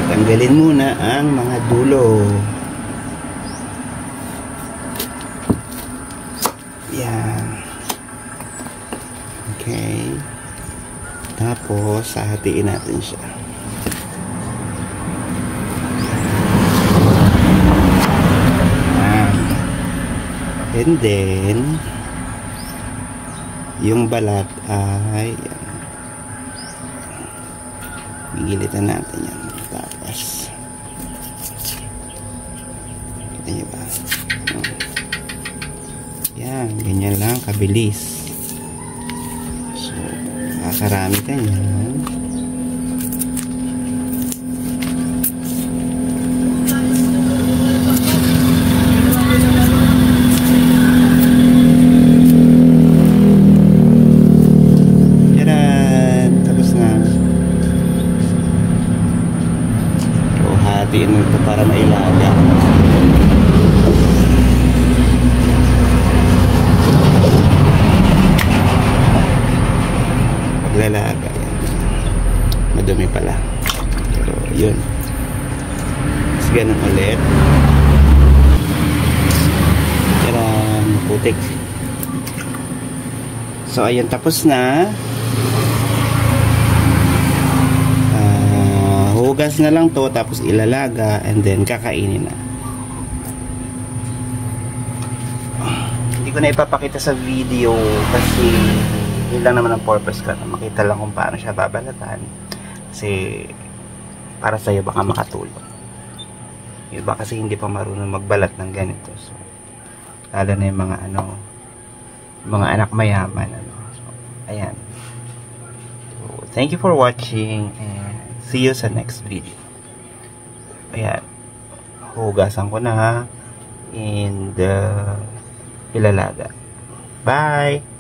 tanggalin muna ang mga dulo. Yan. Okay. Tapos, hahatiin natin siya. And then, yung balat ay gigilitan natin yan. Tapos, kita nyo ba? Yan, ganyan lang kabilis. So, kakarami ka yan. Hatiin mo ito para mailaga. Paglalaga yan. Madumi pala. Pero yun. Tapos ganun ulit. Yan, putik. So ayun, tapos na. Hugas na lang to, tapos ilalaga, and then kakainin na. Hindi ko na ipapakita sa video kasi yun lang naman ang purpose ko, na makita lang kung paano siya babalatan. Kasi para sa'yo baka makatulong. Iba kasi hindi pa marunong magbalat ng ganito. So, lalo na yung mga mga anak mayaman. So, ayan. So, thank you for watching, and see you sa next video. Ayan. Hugasan ko na and ilalaga. Bye!